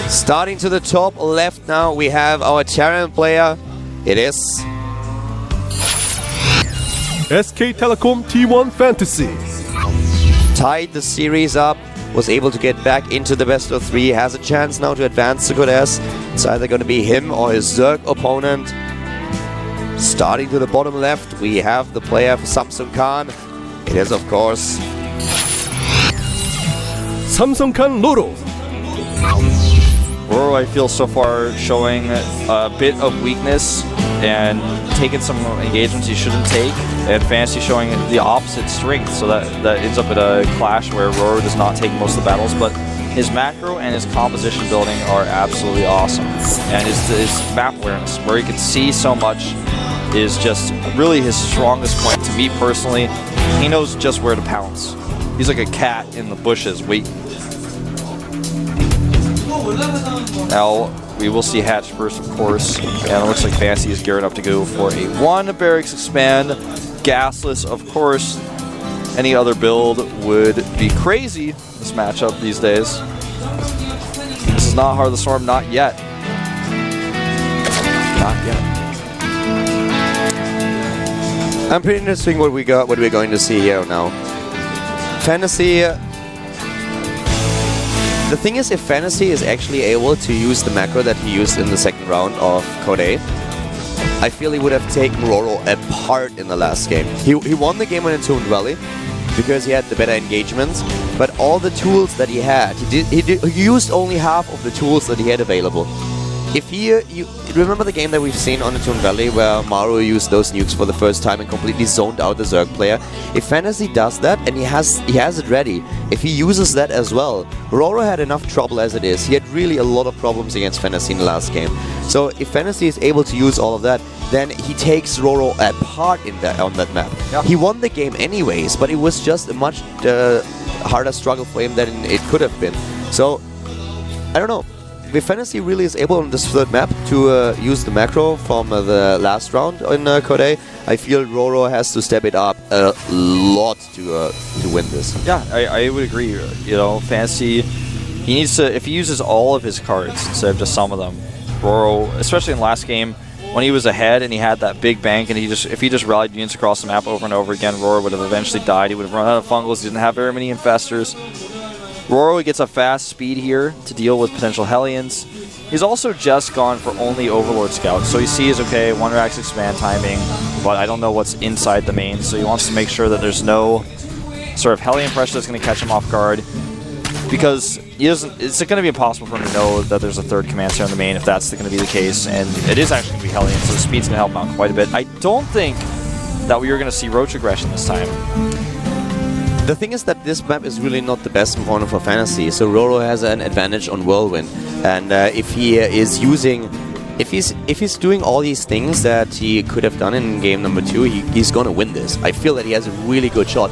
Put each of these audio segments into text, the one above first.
Starting to the top left now, we have our Terran player. It is SK Telecom T1 Fantasy. Tied the series up, was able to get back into the best of 3, has a chance now to advance to Code S. It's either going to be him or his Zerg opponent. Starting to the bottom left, we have the player for Samsung Khan. It is, of course, Samsung Khan RorO. RorO, I feel so far showing a bit of weakness and taking some engagements he shouldn't take, and Fantasy showing the opposite strength, so that ends up at a clash where RorO does not take most of the battles, but his macro and his composition building are absolutely awesome. And his map awareness, where he can see so much, is just really his strongest point. To me personally, he knows just where to pounce. He's like a cat in the bushes waiting. Now, we will see Hatch first, of course, and it looks like Fantasy is gearing up to go for a 1 Barracks Expand. Gasless, of course. Any other build would be crazy, this matchup these days. This is not Heart of the Storm, not yet. Not yet. I'm pretty interesting what we're going to see here now. Fantasy. The thing is, if Fantasy is actually able to use the macro that he used in the second round of Code A, I feel he would have taken RorO apart in the last game. He won the game on Entombed Valley because he had the better engagements, but all the tools that he had, he used only half of the tools that he had available. If you remember the game that we've seen on Entombed Valley where Maru used those nukes for the first time and completely zoned out the Zerg player, if Fantasy does that and he has it ready, if he uses that as well, RorO had enough trouble as it is. He had really a lot of problems against Fantasy in the last game. So if Fantasy is able to use all of that, then he takes RorO apart on that map. Yeah. He won the game anyways, but it was just a much harder struggle for him than it could have been. So, I don't know. If Fantasy really is able on this third map to use the macro from the last round in Code A, I feel RorO has to step it up a lot to win this. Yeah, I would agree. You know, Fantasy, he needs to, if he uses all of his cards instead of just some of them, RorO, especially in the last game, when he was ahead and he had that big bank, and if he just rallied units across the map over and over again, RorO would have eventually died. He would have run out of fungals. He didn't have very many infestors. RorO gets a fast speed here to deal with potential Hellions. He's also just gone for only Overlord Scouts, so he sees, okay, 1 Rax expand timing, but I don't know what's inside the main, so he wants to make sure that there's no sort of Hellion pressure that's going to catch him off guard, because it's going to be impossible for him to know that there's a third command center in the main if that's going to be the case, and it is actually going to be Hellion, so the speed's going to help him out quite a bit. I don't think that we are going to see Roach aggression this time. The thing is that this map is really not the best opponent for Fantasy, so RorO has an advantage on Whirlwind, and if he's doing all these things that he could have done in game number 2, he's gonna win this. I feel that he has a really good shot.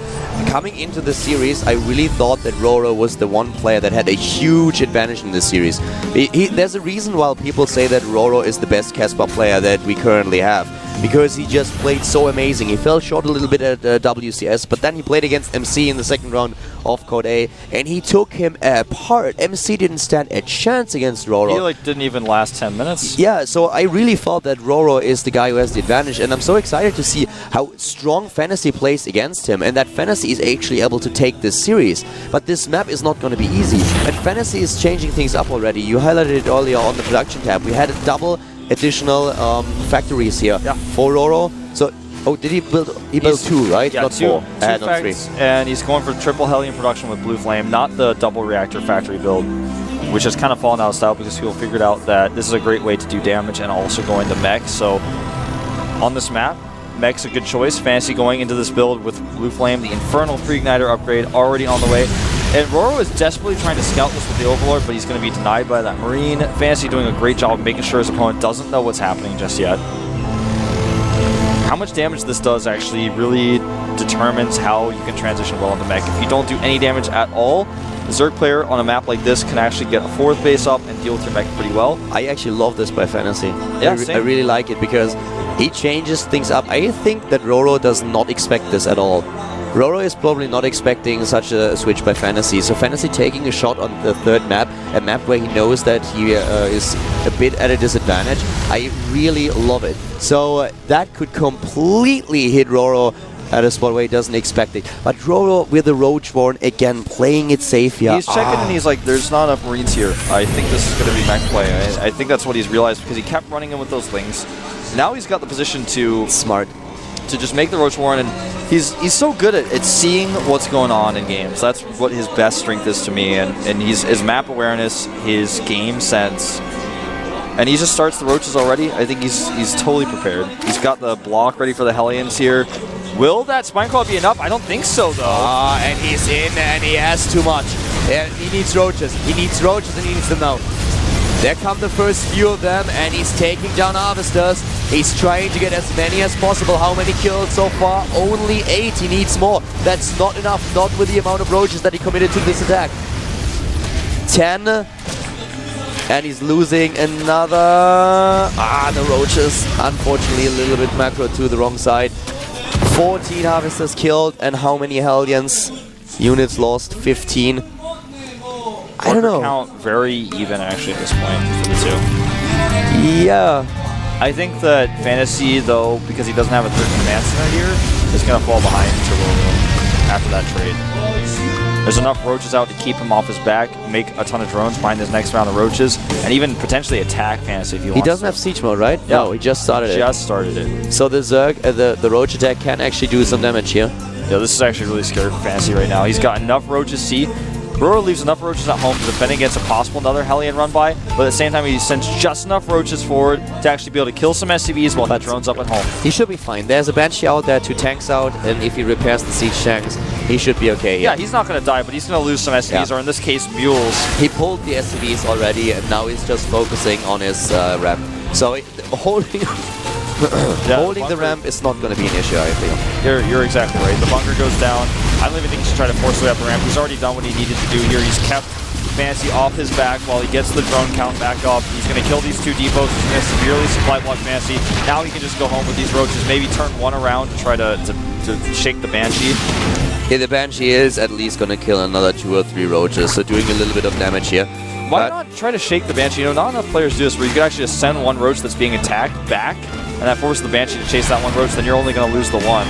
Coming into the series, I really thought that RorO was the one player that had a huge advantage in this series. There's a reason why people say that RorO is the best Casper player that we currently have, because he just played so amazing. He fell short a little bit at WCS, but then he played against MC in the second round of Code A, and he took him apart. MC didn't stand a chance against RorO. He didn't even last 10 minutes. Yeah, so I really felt that RorO is the guy who has the advantage, and I'm so excited to see how strong Fantasy plays against him, and that Fantasy is actually able to take this series. But this map is not going to be easy, and Fantasy is changing things up already. You highlighted it earlier on the production tab. We had a double additional factories here for RorO. So, did he build? He built 2, right? Yeah, not 2 4. Not 3. And he's going for triple Hellion production with Blue Flame, not the double reactor factory build, which has kind of fallen out of style because people figured out that this is a great way to do damage and also go into mech. So, on this map, mech's a good choice. Fantasy going into this build with Blue Flame, the Infernal Pre-Igniter upgrade already on the way. And RorO is desperately trying to scout this with the Overlord, but he's going to be denied by that Marine. Fantasy doing a great job of making sure his opponent doesn't know what's happening just yet. How much damage this does actually really determines how you can transition well into mech. If you don't do any damage at all, the Zerg player on a map like this can actually get a 4th base up and deal with your mech pretty well. I actually love this by Fantasy. Yeah, I really like it because he changes things up. I think that RorO does not expect this at all. RorO is probably not expecting such a switch by Fantasy. So Fantasy taking a shot on the third map, a map where he knows that he is a bit at a disadvantage. I really love it. So that could completely hit RorO at a spot where he doesn't expect it. But RorO with the Roach Warren again, playing it safe here. He's checking and he's like, there's not enough Marines here. I think this is going to be mech play. I think that's what he's realized because he kept running in with those things. Now he's got the position to... Smart. To just make the Roach Warren, and he's so good at seeing what's going on in games. That's what his best strength is to me, and his map awareness, his game sense, and he just starts the Roaches already. I think he's totally prepared. He's got the block ready for the Hellions here. Will that Spine Claw be enough? I don't think so, though. And he's in, and he has too much. Yeah, he needs Roaches. He needs Roaches, and he needs them now. There come the first few of them, and he's taking down Harvesters. He's trying to get as many as possible. How many kills so far? Only 8. He needs more. That's not enough, not with the amount of Roaches that he committed to this attack. 10. And he's losing another... the Roaches. Unfortunately, a little bit macro to the wrong side. 14 Harvesters killed, and how many Hellions? Units lost, 15. I don't know. Count very even actually at this point for the two. Yeah. I think that Fantasy, though, because he doesn't have a third command center here, is going to fall behind to RorO after that trade. There's enough Roaches out to keep him off his back, make a ton of drones, find his next round of Roaches, and even potentially attack Fantasy if he wants. He doesn't have siege mode, right? Yeah. No, he just started it. Just started it. So the Zerg, the Roach attack can actually do some damage here. Yeah, this is actually really scary for Fantasy right now. He's got enough Roaches. See, RorO leaves enough Roaches at home to defend against a possible another Hellion run by, but at the same time he sends just enough Roaches forward to actually be able to kill some SCVs while that drone's up at home. He should be fine. There's a Banshee out there, 2 tanks out, and if he repairs the siege tanks, he should be okay. Yeah, he's not going to die, but he's going to lose some SCVs, or in this case, mules. He pulled the SCVs already, and now he's just focusing on his ramp. So holding the ramp is not going to be an issue, I think. You're exactly right. The bunker goes down. I don't even think he should try to force the way up the ramp. He's already done what he needed to do here. He's kept Fantasy off his back while he gets the drone count back up. He's going to kill these 2 depots. He's going to severely supply block Fantasy. Now he can just go home with these Roaches, maybe turn one around to try to shake the Banshee. Yeah, the Banshee is at least going to kill another 2 or 3 Roaches, so doing a little bit of damage here. Why not try to shake the Banshee? You know, not enough players do this where you could actually just send one Roach that's being attacked back, and that forces the Banshee to chase that one Roach, then you're only going to lose the one.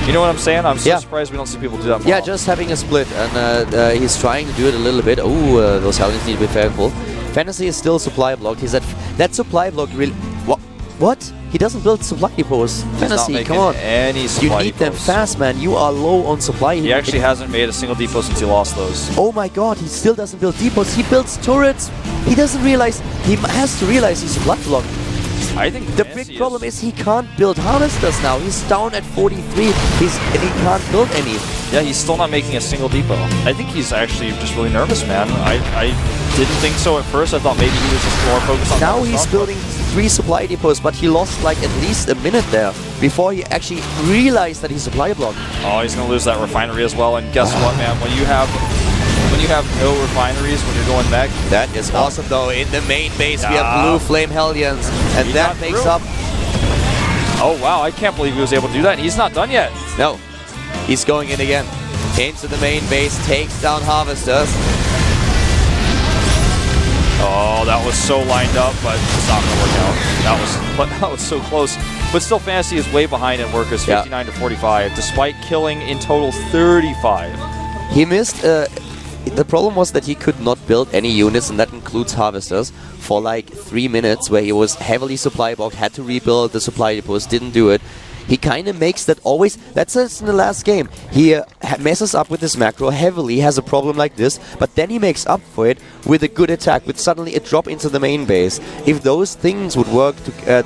You know what I'm saying? I'm so surprised we don't see people do that more. Yeah, just having a split, and he's trying to do it a little bit. Oh, those Hellions need to be careful. Fantasy is still supply blocked. He's at that supply block really... What? He doesn't build supply depots. Fantasy, come on. Any supply you need them fast, man. You are low on supply. He actually hasn't made a single depot since he lost those. Oh my god, he still doesn't build depots. He builds turrets. He doesn't realize... He has to realize he's supply blocked. I think the big problem is he can't build Harvesters now. He's down at 43. And he can't build any. Yeah, he's still not making a single depot. I think he's actually just really nervous, man. I didn't think so at first. I thought maybe he was just more focused on now he's building 3 supply depots, but he lost like at least a minute there before he actually realized that he's supply blocked. Oh, he's going to lose that refinery as well. And guess what, man? When you have no refineries when you're going mech. That is awesome, though. In the main base, we have Blue Flame Hellions, and that makes up... Oh, wow. I can't believe he was able to do that. He's not done yet. No. He's going in again. Into the main base, takes down Harvesters. Oh, that was so lined up, but it's not going to work out. That was so close. But still, Fantasy is way behind in Workers, 59 to 45, despite killing in total 35. He missed... the problem was that he could not build any units, and that includes Harvesters, for like 3 minutes, where he was heavily supply blocked, had to rebuild the supply depots, didn't do it. He kind of makes that always... That's in the last game. He messes up with his macro heavily, has a problem like this, but then he makes up for it with a good attack, with suddenly a drop into the main base. If those things would work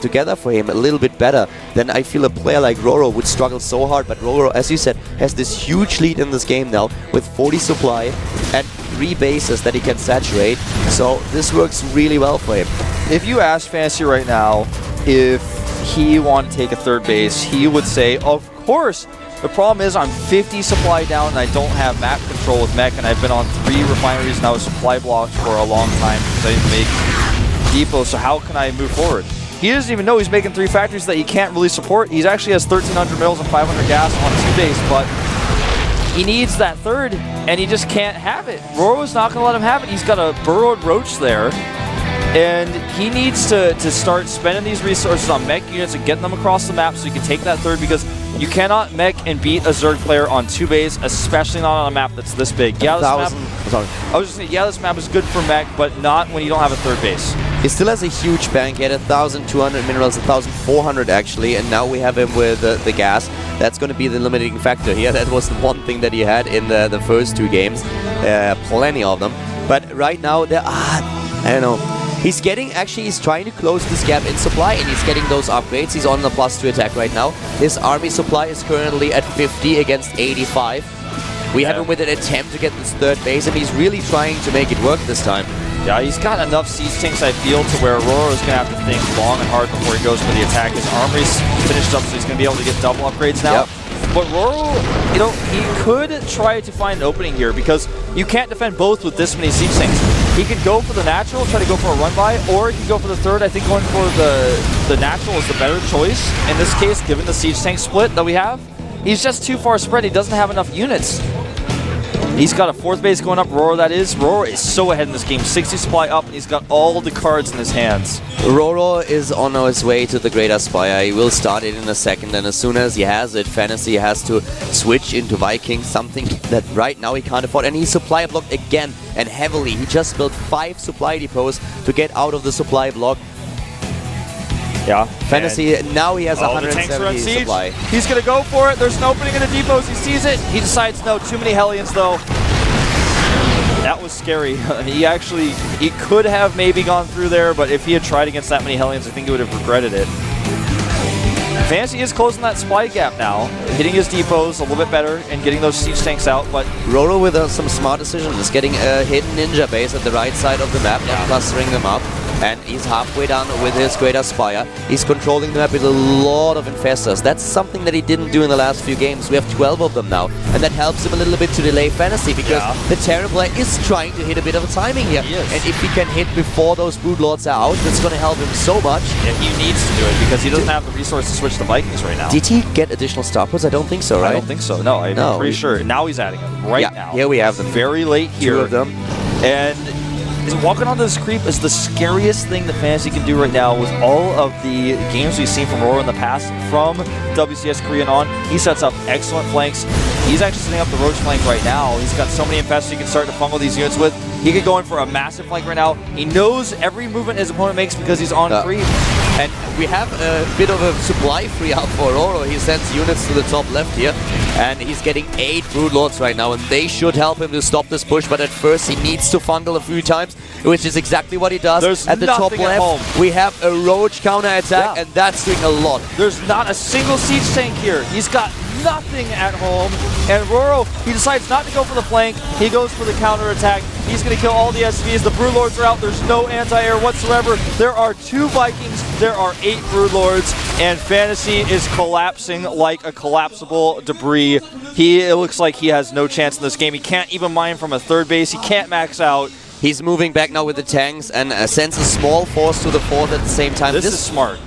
together for him a little bit better, then I feel a player like RorO would struggle so hard. But RorO, as you said, has this huge lead in this game now, with 40 supply and 3 bases that he can saturate. So this works really well for him. If you ask Fantasy right now if he wanted to take a 3rd base, he would say, of course. The problem is I'm 50 supply down and I don't have map control with mech, and I've been on 3 refineries now with supply blocks for a long time because I didn't make depots, so how can I move forward? he doesn't even know he's making 3 factories that he can't really support. He actually has 1,300 mils and 500 gas on 2 base, but he needs that third, and he just can't have it. RorO's not going to let him have it. He's got a burrowed roach there, and he needs to start spending these resources on mech units and getting them across the map so he can take that third, because you cannot mech and beat a Zerg player on 2 base, especially not on a map that's this big. Yeah, this map, I was just saying, yeah, this map is good for mech, but not when you don't have a third base. He still has a huge bank. He had 1,200 minerals, 1,400 actually, and now we have him with the gas. That's going to be the limiting factor here. That was the one thing that he had in the first 2 games. Plenty of them. But right now, I don't know. He's trying to close this gap in supply, and he's getting those upgrades. He's on the +2 attack right now. His army supply is currently at 50 against 85. We have him with an attempt to get this third base, and he's really trying to make it work this time. Yeah, he's got enough siege tanks, I feel, to where RorO is going to have to think long and hard before he goes for the attack. His armory's finished up, so he's going to be able to get double upgrades now. Yep. But RorO, you know, he could try to find an opening here, because you can't defend both with this many siege tanks. He can go for the natural, try to go for a run-by, or he can go for the third. I think going for the natural is the better choice in this case, given the siege tank split that we have. He's just too far spread. He doesn't have enough units. He's got a 4th base going up, RorO that is. RorO is so ahead in this game. 60 supply up, and he's got all the cards in his hands. RorO is on his way to the Great Aspire. He will start it in a second, and as soon as he has it, Fantasy has to switch into Viking, something that right now he can't afford. And he's supply blocked again, and heavily. He just built 5 supply depots to get out of the supply block. Yeah. Fantasy, now he has 170 supply. He's going to go for it. There's an opening in the depots. He sees it. He decides, no, too many Hellions, though. That was scary. He could have maybe gone through there, but if he had tried against that many Hellions, I think he would have regretted it. Fantasy is closing that supply gap now, hitting his depots a little bit better and getting those siege tanks out, but RorO with some smart decisions, getting a hidden ninja base at the right side of the map, not clustering them up. And he's halfway done with his Great Aspire. He's controlling the map with a lot of infestors. That's something that he didn't do in the last few games. We have 12 of them now. And that helps him a little bit to delay Fantasy, because the Terran player is trying to hit a bit of a timing here. And if he can hit before those Broodlords are out, that's going to help him so much. Yeah, he needs to do it, because he doesn't have the resource to switch to Vikings right now. Did he get additional star pods? I don't think so, right? I don't think so. No, I'm pretty sure. Now he's adding them now. Here we have them. Very late here. 2 of them. And walking onto this creep is the scariest thing that Fantasy can do right now with all of the games we've seen from RorO in the past, from WCS Korean on. He sets up excellent flanks. He's actually setting up the roach flank right now. He's got so many infestors he can start to fungal these units with. He could go in for a massive flank right now. He knows every movement his opponent makes because he's on creep. And we have a bit of a supply free out for RorO. He sends units to the top left here, and he's getting 8 Broodlords right now, and they should help him to stop this push, but at first he needs to fungal a few times, which is exactly what he does. There's at the top left, we have a roach counter-attack, and that's doing a lot. There's not a single siege tank here. He's got nothing at home, and RorO, he decides not to go for the flank. He goes for the counter-attack. He's going to kill all the SVs. The Broodlords are out. There's no anti-air whatsoever. There are 2 Vikings. There are 8 Broodlords, and Fantasy is collapsing like a collapsible debris. It looks like he has no chance in this game. He can't even mine from a 3rd base. He can't max out. He's moving back now with the tanks and sends a small force to the 4th at the same time. This is smart.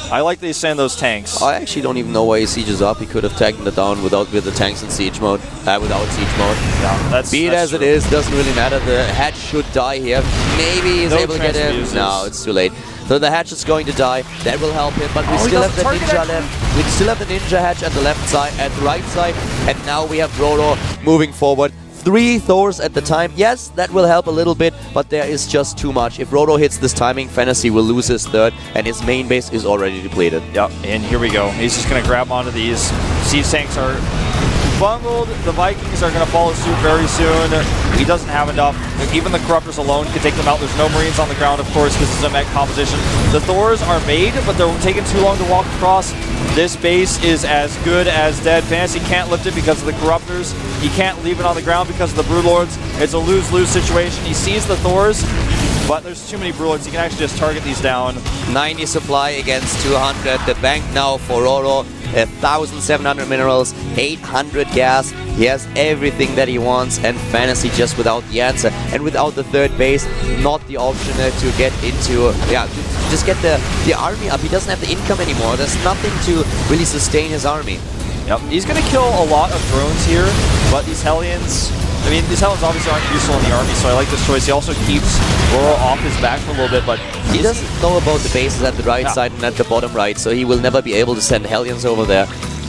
I like that he send those tanks. I actually don't even know why he sieges up. He could have taken it down with the tanks in siege mode, without siege mode. Yeah, Be it as it is, doesn't really matter. The hatch should die here. Maybe he's able to get in. No, it's too late. So the hatch is going to die. That will help him, but we still have the ninja left. We still have the ninja hatch at the left side, at the right side, and now we have RorO moving forward. 3 Thors at the time. Yes, that will help a little bit, but there is just too much. If RorO hits this timing, Fantasy will lose his 3rd, and his main base is already depleted. Yep, and here we go. He's just going to grab onto these. Siege tanks are bungled. The Vikings are going to follow suit very soon. He doesn't have enough. Even the Corruptors alone can take them out. There's no Marines on the ground, of course, because it's a mech composition. The Thors are made, but they're taking too long to walk across. This base is as good as dead. Fantasy can't lift it because of the Corruptors. He can't leave it on the ground because of the Broodlords. It's a lose-lose situation. He sees the Thors, but there's too many Broodlords. He can actually just target these down. 90 supply against 200. The bank now for RorO, 1,700 minerals, 800 gas. He has everything that he wants, and Fantasy just without the answer. And without the 3rd base, not the option to get into, just get the army up. He doesn't have the income anymore. There's nothing to really sustain his army. Yep, he's going to kill a lot of drones here, but these Hellions, I mean, these Hellions obviously aren't useful in the army, so I like this choice. He also keeps RorO off his back for a little bit, but he doesn't know about the bases at the right side and at the bottom right, so he will never be able to send Hellions over there.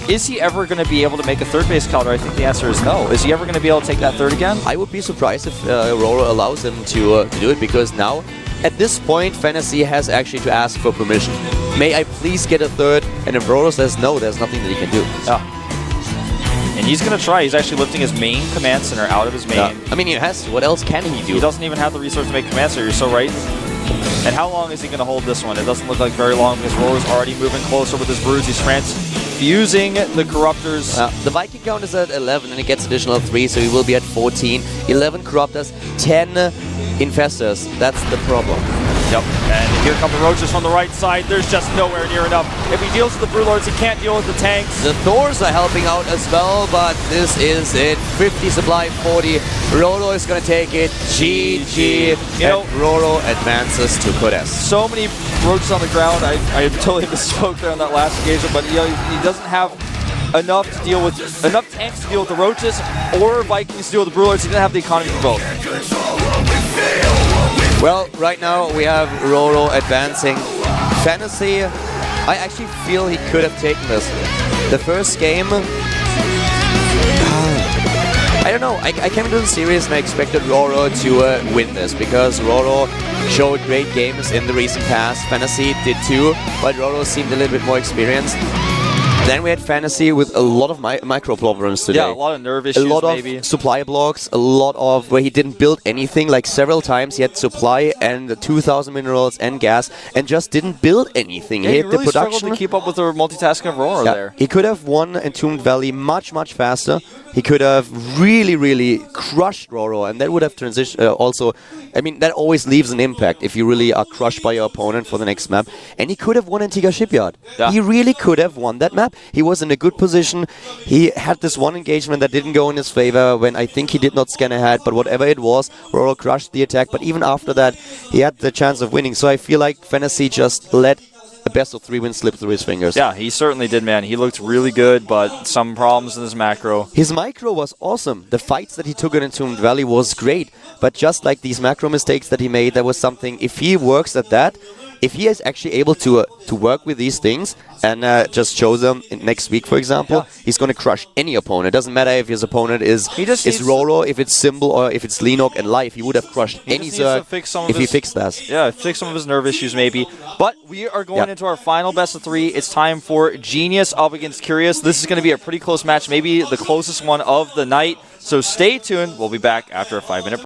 Is he ever going to be able to make a third base counter? I think the answer is no. Is he ever going to be able to take that third again? I would be surprised if RorO allows him to do it, because now, at this point, Fantasy has actually to ask for permission. May I please get a third? And if RorO says no, there's nothing that he can do. And he's going to try. He's actually lifting his main command center out of his main. I mean, he has to. What else can he do? He doesn't even have the resource to make command center. You're so right. And how long is he going to hold this one? It doesn't look like very long, because RorO's already moving closer with his broods. He's transfusing the Corruptors. The Viking count is at 11, and he gets additional 3, so he will be at 14. 11 Corruptors, 10 Infestors. That's the problem. Yep, and here come the Roaches from the right side. There's just nowhere near enough. If he deals with the Broodlords, he can't deal with the tanks. The Thors are helping out as well, but this is it. 50 supply, 40. RorO is going to take it. GG. And RorO advances to Kodes. So many Roaches on the ground. I totally misspoke there on that last engagement, but he doesn't have enough to deal with, enough tanks to deal with the Roaches or Vikings to deal with the Broodlords. He didn't have the economy for both. Well, right now we have RorO advancing. Fantasy, I actually feel he could have taken this. The first game, I don't know, I came into the series and I expected RorO to win this, because RorO showed great games in the recent past. Fantasy did too, but RorO seemed a little bit more experienced. Then we had Fantasy with a lot of micro problems today. Yeah, a lot of nerve issues, a lot of supply blocks, a lot of where he didn't build anything. Like several times he had supply and 2,000 minerals and gas and just didn't build anything. Yeah, he he hit really the production. struggled to keep up with the multitasking of RorO there. He could have won Entombed Valley much, much faster. He could have really, really crushed RorO, and that would have transitioned also. I mean, that always leaves an impact if you really are crushed by your opponent for the next map. And he could have won Antigua Shipyard. Yeah. He really could have won that map. He was in a good position. He had this one engagement that didn't go in his favor when I think he did not scan ahead, but whatever it was, RorO crushed the attack. But even after that, he had the chance of winning. So I feel like Fantasy just let a best-of-3 win slip through his fingers. Yeah, he certainly did, man. He looked really good, but some problems in his macro. His micro was awesome. The fights that he took in Entombed Valley was great. But just like these macro mistakes that he made, there was something, if he works at that, if he is actually able to work with these things and just shows them next week, for example, he's going to crush any opponent. It doesn't matter if his opponent is RorO, if it's Symbol, or if it's Lenok and Life. He would have crushed any Zerg if he fixed that. Yeah, fix some of his nerve issues maybe. But we are going into our final best-of-3. It's time for Genius up against Curious. This is going to be a pretty close match, maybe the closest one of the night. So stay tuned. We'll be back after a 5-minute break.